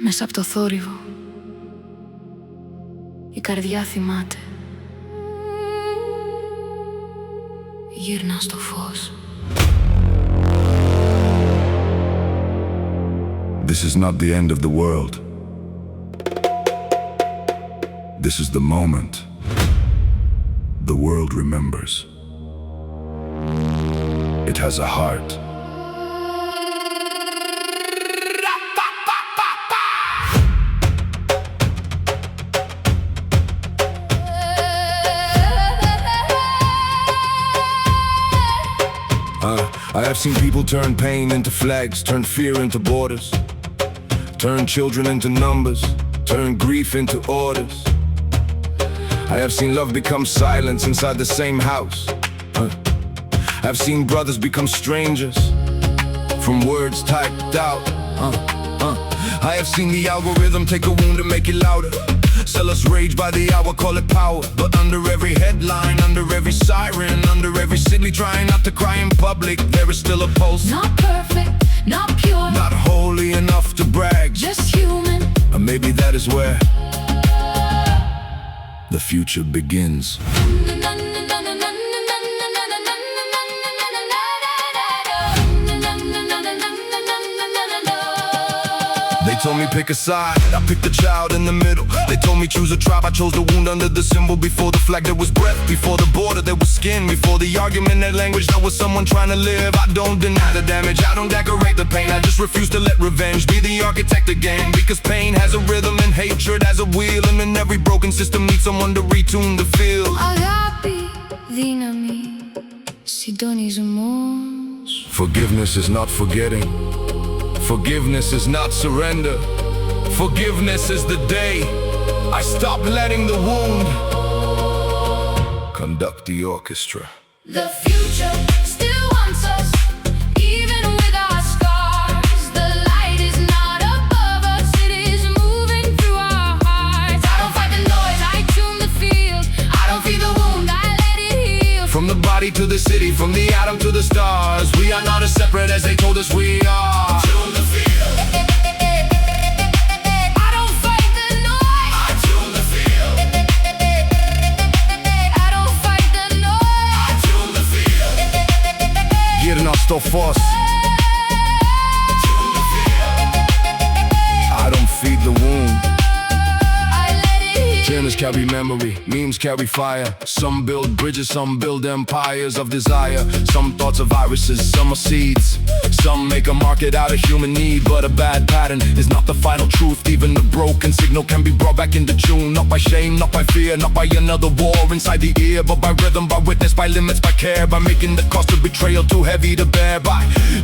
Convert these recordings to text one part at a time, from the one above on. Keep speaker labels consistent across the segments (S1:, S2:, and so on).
S1: Μέσα από το θόρυβο η καρδιά θυμάται. Γύρνα στο φως.
S2: This is not the end of the world. This is the moment the world remembers. It has a heart. I have seen people turn pain into flags, turn fear into borders, turn children into numbers, turn grief into orders. I have seen love become silence inside the same house. I've seen brothers become strangers from words typed out. I have seen the algorithm take a wound and make it louder, sell us rage by the hour, call it power. But under every headline, under every siren, under every city trying not to cry in public, there is still a pulse.
S1: Not perfect, not pure,
S2: not holy enough to brag,
S1: just human.
S2: And maybe that is where the future begins. They told me pick a side, I picked the child in the middle. They told me choose a tribe, I chose the wound under the symbol. Before the flag there was breath, before the border there was skin, before the argument that language there was someone trying to live. I don't deny the damage, I don't decorate the pain, I just refuse to let revenge be the architect again. Because pain has a rhythm and hatred has a wheel, and in every broken system needs someone to retune the field.
S1: Αγάπη, δύναμη, συντονισμός.
S2: Forgiveness is not forgetting. Forgiveness is not surrender. Forgiveness is the day I stop letting the wound conduct the orchestra.
S1: The future still wants us, even with our scars. The light is not above us, it is moving through our hearts. I don't fight the noise, I tune the field. I don't feed the wound, I let it heal.
S2: From the body to the city, from the atom to the stars, we are not as separate as they told us we are. Tune the field.
S1: I don't fight the noise,
S2: I tune the field.
S1: I don't fight the noise,
S2: I tune the field. Gierna sto fos. Tune the field. I don't feed the wound,
S1: I let it heal.
S2: Channels carry memory, memes carry fire. Some build bridges, some build empires of desire. Some thoughts of irises, some are seeds. Some make a market out of human need. But a bad pattern is not the final truth. Even the broken signal can be brought back into tune. Not by shame, not by fear, not by another war inside the ear, but by rhythm, by witness, by limits, by care. By making the cost of betrayal too heavy to bear. By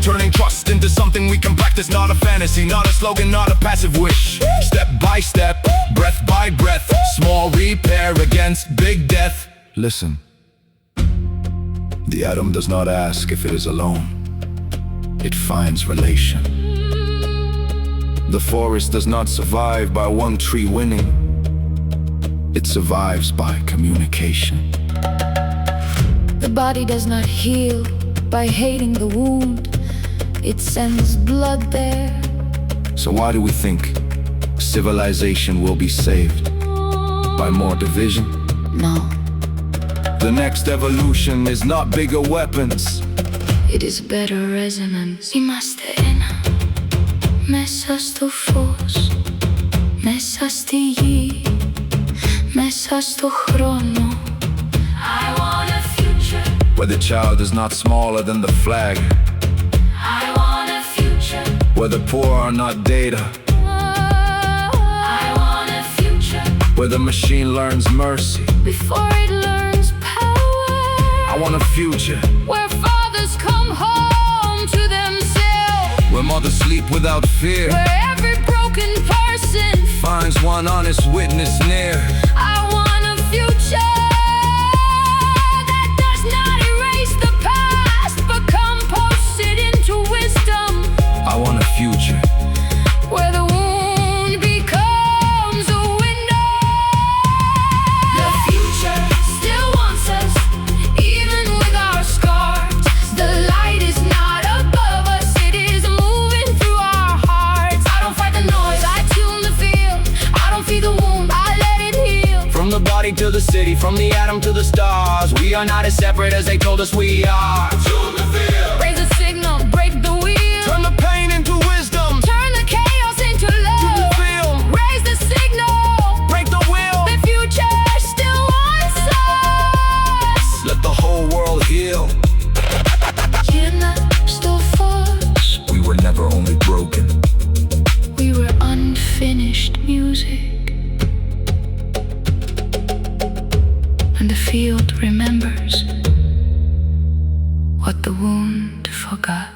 S2: turning trust into something we can practice. Not a fantasy, not a slogan, not a passive wish. Step by step, breath by breath, small repair against big death. Listen, the atom does not ask if it is alone. It finds relation. The forest does not survive by one tree winning. It survives by communication.
S1: The body does not heal by hating the wound. It sends blood there.
S2: So why do we think civilization will be saved by more division?
S1: No,
S2: The next evolution is not bigger weapons.
S1: it is better resonance. Είμαστε ένα, μέσα στο φως, μέσα στη γη, μέσα στο χρόνο. I want a future,
S2: Where the child is not smaller than the flag.
S1: I want a future,
S2: Where the poor are not data.
S1: I want a future,
S2: Where the machine learns mercy.
S1: before it learns power.
S2: I want a future
S1: Where fathers come home to themselves,
S2: where mothers sleep without fear,
S1: where every broken person
S2: finds one honest witness near.
S1: I want a future that does not erase the past, but composts it into wisdom.
S2: I want a future
S1: Where the wound becomes a window. The future still wants us, even with our scars. The light is not above us, it is moving through our hearts. I don't fight the noise, I tune
S3: body to the city, from the atom to the stars. We are not as separate as they told us we are.
S2: Tune the field.
S1: Raise a signal, break the wheel.
S2: Turn the pain into wisdom.
S1: Turn the chaos into love.
S2: Feel.
S1: Raise the signal,
S2: Break the will.
S1: the future still wants us.
S2: Let the whole world heal.
S1: In the still force,
S2: We were never only broken.
S1: we were unfinished music. And the field remembers what the wound forgot.